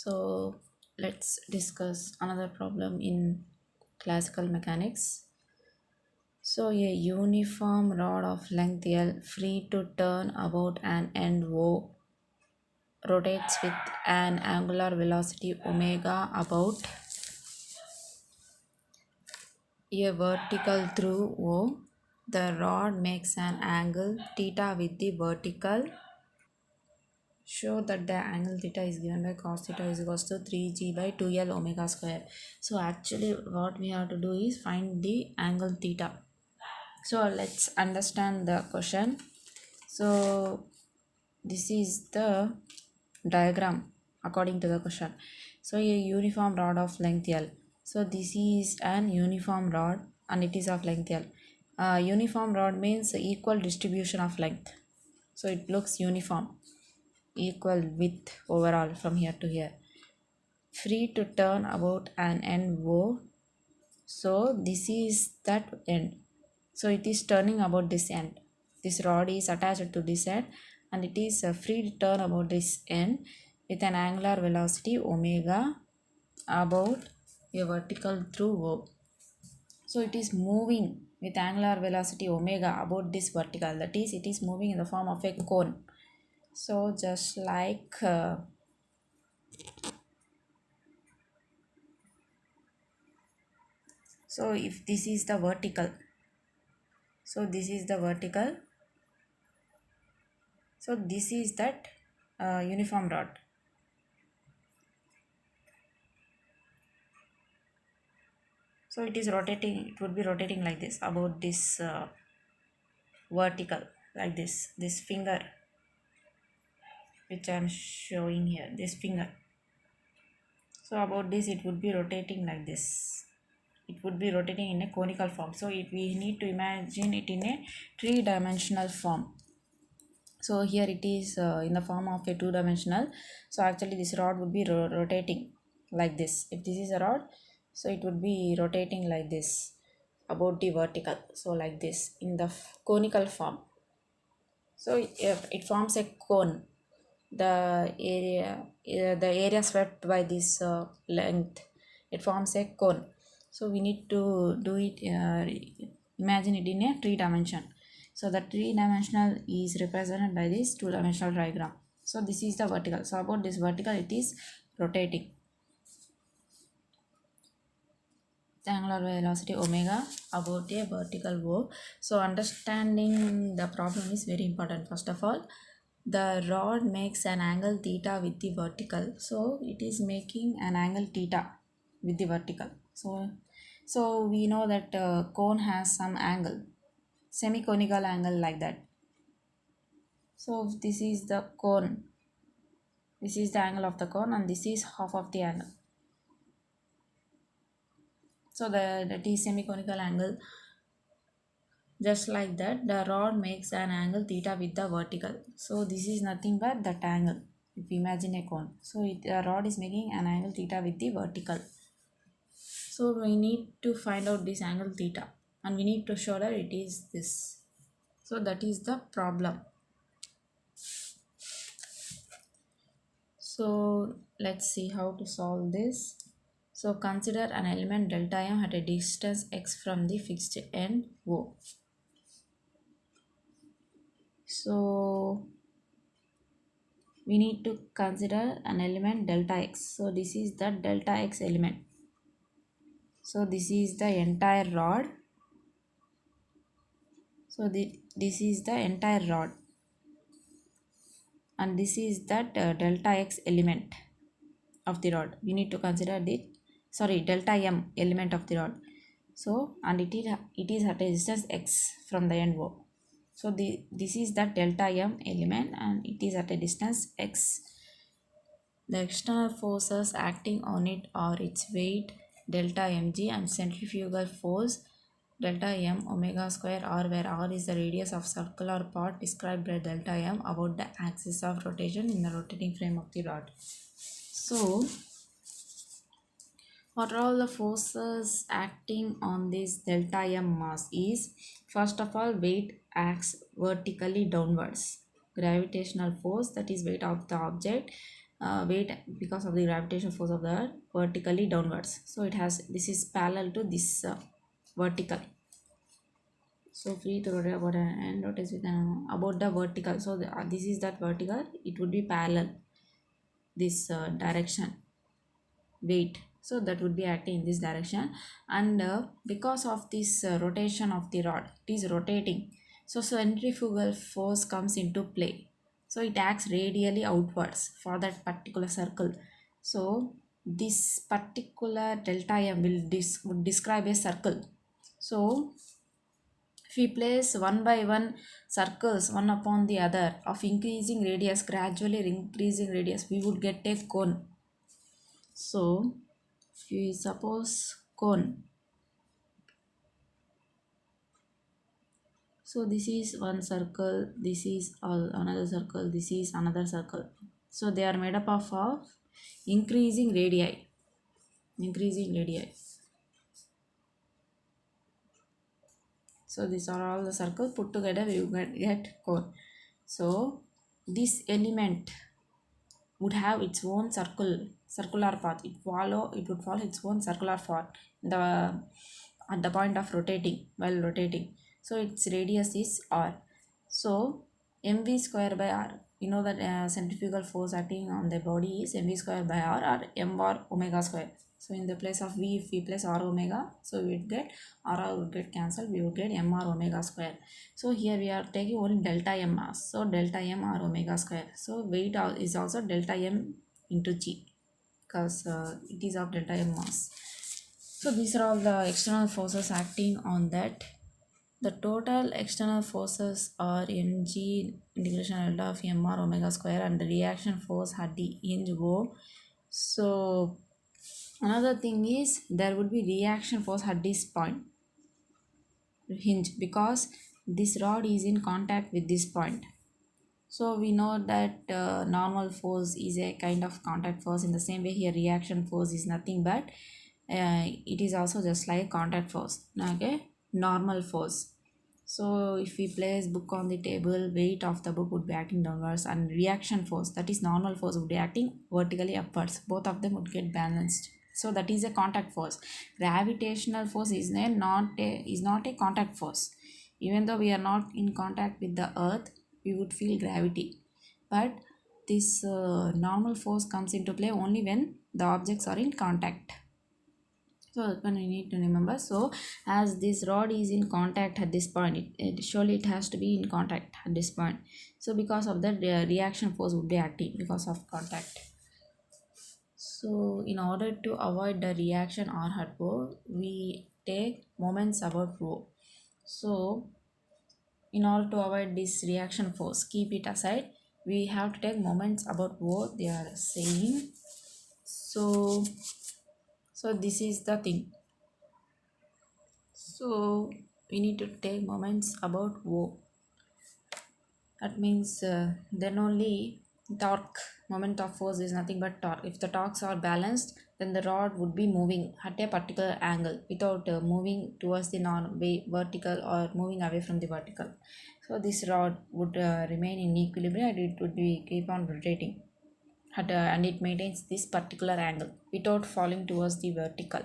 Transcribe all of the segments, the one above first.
So let's discuss another problem in classical mechanics. So a uniform rod of length L free to turn about an end O rotates with an angular velocity omega about a vertical through O. The rod makes an angle theta with the vertical. Show that the angle theta is given by cos theta is equals to 3g by 2l omega square. So actually what we have to do is find the angle theta. So let's understand the question. So this is the diagram according to the question. So a uniform rod of length L. So this is an uniform rod and it is of length L. Uniform rod means equal distribution of length. So it looks uniform, equal width overall from here to here. Free to turn about an end O. So this is that end. So it is turning about this end. This rod is attached to this end and it is free to turn about this end with an angular velocity omega about a vertical through O. So it is moving with angular velocity omega about this vertical, that is it is moving in the form of a cone. So just like so if this is the vertical, so this is the vertical, so this is that uniform rod. So it is rotating, it would be rotating like this about this vertical, like this finger which I am showing here, this finger. So about this it would be rotating like this, it would be rotating in a conical form. So we need to imagine it in a three-dimensional form. So here it is in the form of a two-dimensional. So actually this rod would be rotating like this. If this is a rod, so it would be rotating like this about the vertical, so like this in the conical form. So if it forms a cone, the area swept by this length, it forms a cone. So we need to do it, imagine it in a three dimension. So the three dimensional is represented by this two dimensional diagram. So this is the vertical. So about this vertical it is rotating, the angular velocity omega about a vertical O. So understanding the problem is very important. First of all, the rod makes an angle theta with the vertical. So it is making an angle theta with the vertical. So we know that cone has some angle, semi-conical angle like that. So this is the cone, this is the angle of the cone and this is half of the angle. So that is semi-conical angle. Just like that, the rod makes an angle theta with the vertical. So this is nothing but that angle. If you imagine a cone, so the rod is making an angle theta with the vertical. So we need to find out this angle theta and we need to show that it is this. So that is the problem. So let's see how to solve this. So consider an element delta m at a distance x from the fixed end O. So we need to consider an element delta x. So this is the delta x element. So this is the entire rod. So this is the entire rod and this is that delta x element of the rod. We need to consider the delta m element of the rod. So and it is at a distance x from the end O. So this is the delta m element and it is at a distance x. The external forces acting on it are its weight delta mg and centrifugal force delta m omega square r, where r is the radius of circular part described by delta m about the axis of rotation in the rotating frame of the rod. So what are all the forces acting on this delta m mass is, first of all, weight acts vertically downwards. Gravitational force, that is weight of the object, weight because of the gravitational force of the earth vertically downwards. So it has, this is parallel to this vertical. So free to rotate about an end rotates with an about the vertical. So this is that vertical, it would be parallel this direction weight, so that would be acting in this direction. And because of this rotation of the rod, it is rotating, so centrifugal force comes into play, so it acts radially outwards for that particular circle. So this particular delta m will would describe a circle. So if we place one by one circles one upon the other of increasing radius, gradually increasing radius, we would get a cone. So if we suppose cone, so this is one circle, this is another circle, this is another circle. So they are made up of increasing radii, increasing radii. So these are all the circles put together, we get cone. So this element would have its own circular path. It would follow its own circular path the at the point of rotating, while rotating. So its radius is r. So mv square by r, you know that centrifugal force acting on the body is mv square by r or m r omega square. So in the place of v, if we place r omega, so we would get r would get cancelled, we would get m r omega square. So here we are taking only delta m mass, so delta m r omega square. So weight is also delta m into g, because it is of delta m mass. So these are all the external forces acting on that. The total external forces are mg integration delta of m r omega square, and the reaction force at the hinge O. So another thing is there would be reaction force at this point hinge, because this rod is in contact with this point. So we know that normal force is a kind of contact force. In the same way here reaction force is nothing but it is also just like contact force, okay, normal force. So if we place book on the table, weight of the book would be acting downwards, and reaction force, that is normal force, would be acting vertically upwards. Both of them would get balanced. So that is a contact force. Gravitational force is not a contact force. Even though we are not in contact with the earth, we would feel gravity. But this normal force comes into play only when the objects are in contact. So that's when we need to remember. So as this rod is in contact at this point, it surely it has to be in contact at this point. So because of that, the reaction force would be acting because of contact. So in order to avoid the reaction R hat O, we take moments about rho. So in order to avoid this reaction force, keep it aside, we have to take moments about rho, they are saying. So this is the thing. So we need to take moments about rho. That means then only torque, moment of force is nothing but torque. If the torques are balanced, then the rod would be moving at a particular angle without moving towards the non-way vertical or moving away from the vertical. So this rod would remain in equilibrium, and it would be keep on rotating and it maintains this particular angle without falling towards the vertical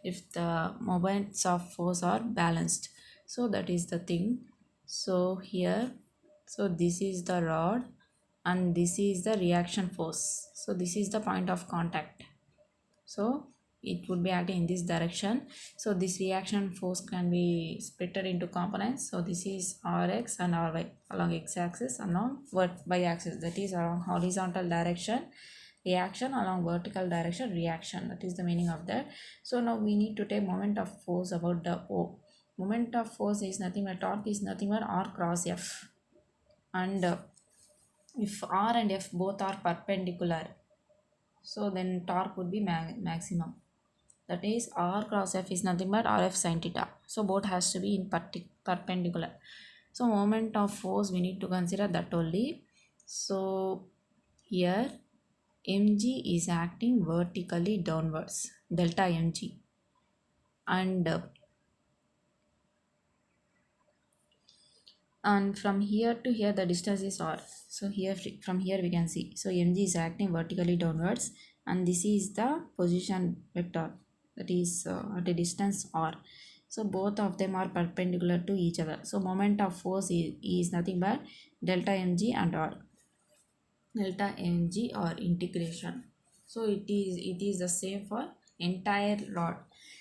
if the moments of force are balanced. So that is the thing. So here, so this is the rod and this is the reaction force. So this is the point of contact. So it would be acting in this direction. So this reaction force can be split into components. So this is Rx and Ry along x-axis, along y-axis, that is along horizontal direction reaction, along vertical direction reaction. That is the meaning of that. So now we need to take moment of force about the O. Moment of force is nothing but torque is nothing but R cross F. And if R and F both are perpendicular, so then torque would be maximum. That is R cross F is nothing but RF sin theta. So both has to be in perpendicular. So moment of force we need to consider that only. So here mg is acting vertically downwards, delta mg, and and from here to here the distance is r. So here from here we can see, so mg is acting vertically downwards, and this is the position vector, that is at a distance r. So both of them are perpendicular to each other, so moment of force is nothing but delta mg and r, delta mg or integration. So it is the same for entire rod.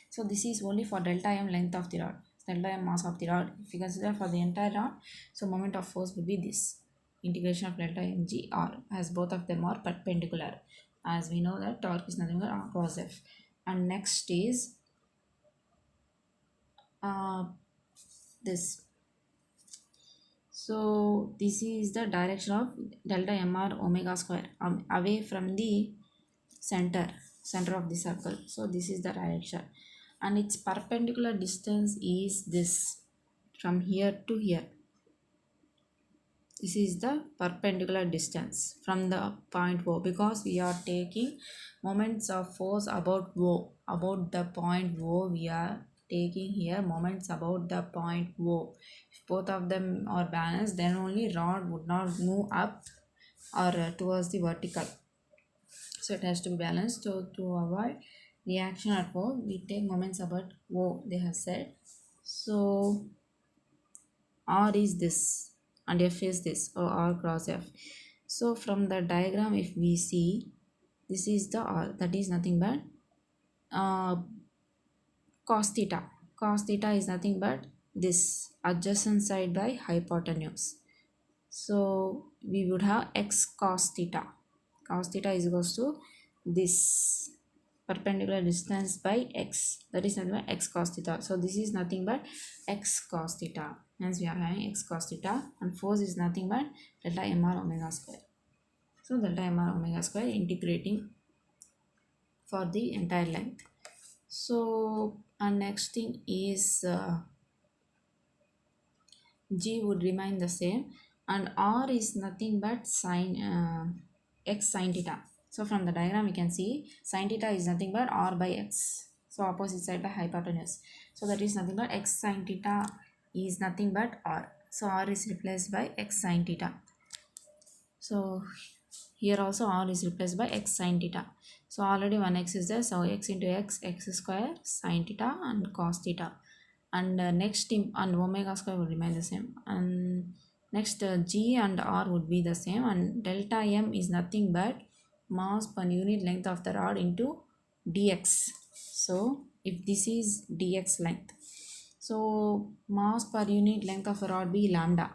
So this is only for delta m length of the rod, delta m mass of the rod. If you consider for the entire rod, so moment of force will be this integration of delta mg r, as both of them are perpendicular, as we know that torque is nothing but r cross f. And next is uh, this. So this is the direction of delta mr omega square, away from the center of the circle. So this is the direction, and its perpendicular distance is this, from here to here. This is the perpendicular distance from the point O, because we are taking moments of force about O, about the point O. We are taking here moments about the point O. If both of them are balanced, then only rod would not move up or towards the vertical. So it has to be balanced. So to avoid reaction at O, we take moments about O, they have said. So R is this and F is this, or R cross F. So from the diagram, if we see, this is the R, that is nothing but uh, cos theta. Cos theta is nothing but this adjacent side by hypotenuse. So we would have x cos theta. Cos theta is equals to this perpendicular distance by x, that is nothing but x cos theta. So this is nothing but x cos theta, hence we are having x cos theta, and force is nothing but delta mr omega square. So delta mr omega square integrating for the entire length. So our next thing is g would remain the same, and r is nothing but sine x sine theta. So from the diagram we can see sine theta is nothing but r by x, so opposite side by hypotenuse. So that is nothing but x sine theta is nothing but r, so r is replaced by x sine theta. So here also r is replaced by x sine theta. So already one x is there, so x into x, x square sine theta and cos theta. And next and omega square will remain the same, and next g and r would be the same, and delta m is nothing but mass per unit length of the rod into dx. So if this is dx length, so mass per unit length of the rod be lambda.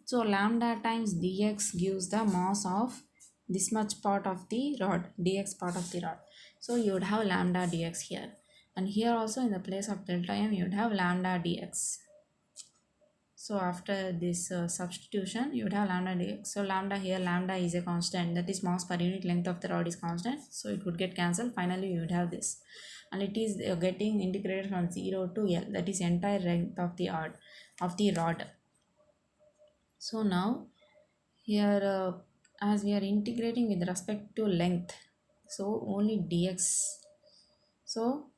So lambda times dx gives the mass of this much part of the rod, dx part of the rod. So you would have lambda dx here, and here also in the place of delta m you would have lambda dx. So after this substitution you would have lambda dx. So lambda here, lambda is a constant, that is mass per unit length of the rod is constant, so it would get cancelled. Finally you would have this, and it is getting integrated from 0 to L, that is entire length of the rod. So now here as we are integrating with respect to length, so only dx. So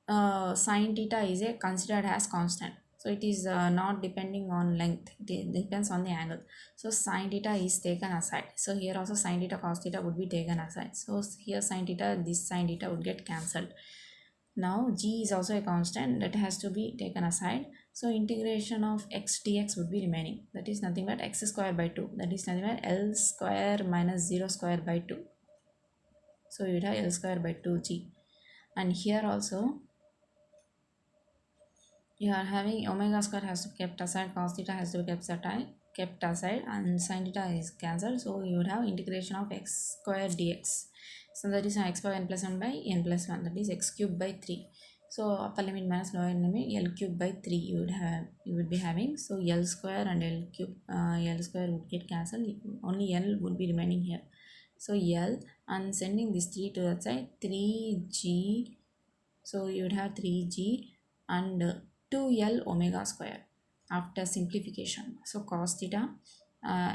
sine theta is considered as constant, so it is not depending on length, it depends on the angle. So sine theta is taken aside, so here also sine theta cos theta would be taken aside. So here sine theta, this sine theta would get cancelled. Now g is also a constant, that has to be taken aside. So integration of x dx would be remaining, that is nothing but x square by 2, that is nothing but L square minus 0 square by 2. So you would have L square by 2g, and here also you are having omega square has to be kept aside, cos theta has to be kept aside, and sin theta is cancelled. So you would have integration of x square dx. So that is x power n plus 1 by n plus 1, that is x cube by 3. So upper limit minus lower limit L cube by 3 you would be having. So L square and L cube L square would get cancelled, only L would be remaining here. So L, and sending this 3 to that side, 3g. So you would have 3g and 2L omega square after simplification. So cos theta,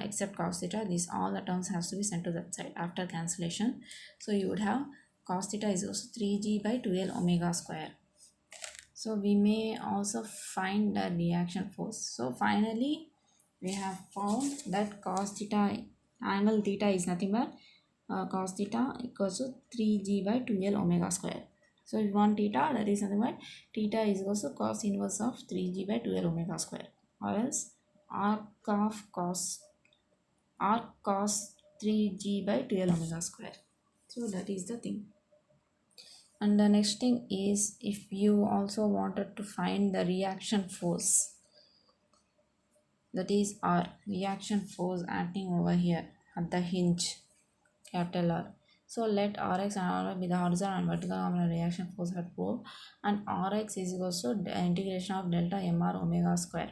except cos theta, these all the terms has to be sent to that side after cancellation. So you would have cos theta is also 3g by 2L omega square. So we may also find the reaction force. So finally, we have found that cos theta angle theta is nothing but cos theta equals to 3g by 2l omega square. So if you want theta, that is nothing but theta is also cos inverse of 3g by 2l omega square, or else arc of cos 3g by 2l omega square. So that is the thing. And the next thing is, if you also wanted to find the reaction force, that is R, reaction force acting over here at the hinge, capital R. So let Rx and Ry be the horizontal and vertical component reaction force at O, and Rx is equals to the integration of delta mr omega square.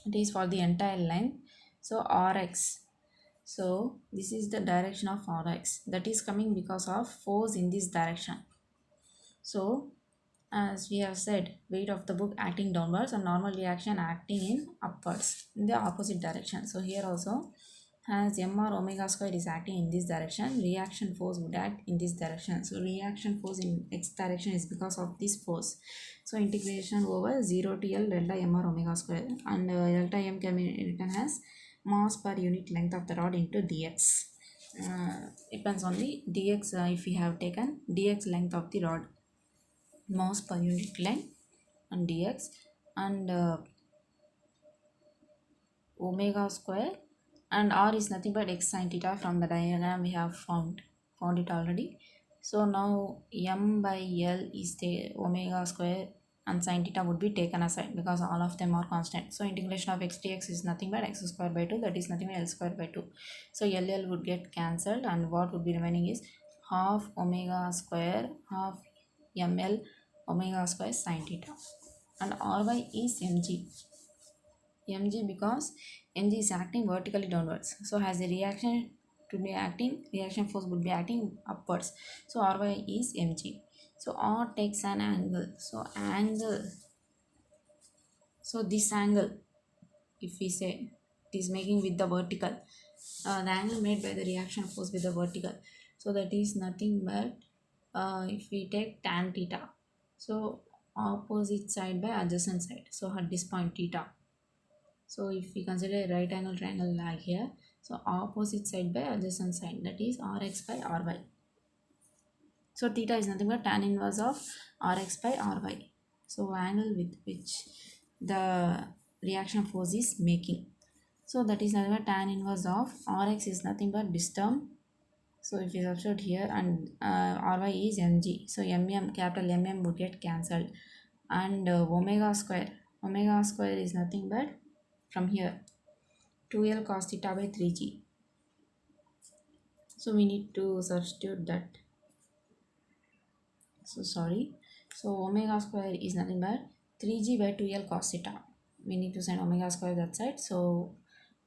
It is for the entire length. So Rx, so this is the direction of Rx, that is coming because of force in this direction. So as we have said, weight of the book acting downwards and normal reaction acting in upwards in the opposite direction. So here also, as mr omega square is acting in this direction, reaction force would act in this direction. So reaction force in x direction is because of this force. So integration over 0 to L delta mr omega square, and delta m can be written as mass per unit length of the rod into dx. Depends on the dx, if we have taken dx length of the rod, mass per unit length, and dx, and omega square, and r is nothing but x sin theta. From the diagram we have found it already. So now m by l is the omega square, and sin theta would be taken aside because all of them are constant. So integration of x dx is nothing but x square by 2, that is nothing but l square by 2. So l would get cancelled, and what would be remaining is half omega square half ml omega square sin theta, and ry is mg because mg is acting vertically downwards. So as the reaction to be acting, reaction force would be acting upwards. So ry is mg. So r takes an angle. So angle, so this angle, if we say it is making with the vertical, the angle made by the reaction force with the vertical, so that is nothing but if we take tan theta, so opposite side by adjacent side, so at this point theta. So if we consider a right angle triangle like here, so opposite side by adjacent side, that is rx by ry. So theta is nothing but tan inverse of rx by ry. So angle with which the reaction force is making. So that is nothing but tan inverse of rx is nothing but this term. So if you substitute here, and ry is mg, so capital mm would get cancelled, and omega square is nothing but from here 2l cos theta by 3g. So we need to substitute that. So sorry. So omega square is nothing but 3g by 2l cos theta. We need to send omega square that side. So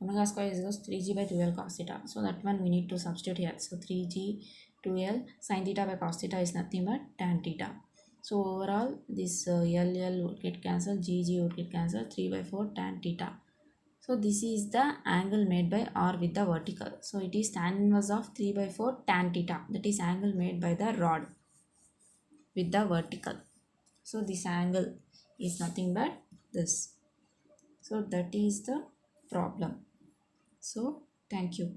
omega square is equals 3g by 2l cos theta. So that one we need to substitute here. So 3g 2l sin theta by cos theta is nothing but tan theta. So overall this l would get cancelled, g would get cancelled, 3 by 4 tan theta. So this is the angle made by r with the vertical. So it is tan inverse of 3 by 4 tan theta. That is angle made by the rod with the vertical. So this angle is nothing but this. So that is the problem. So thank you.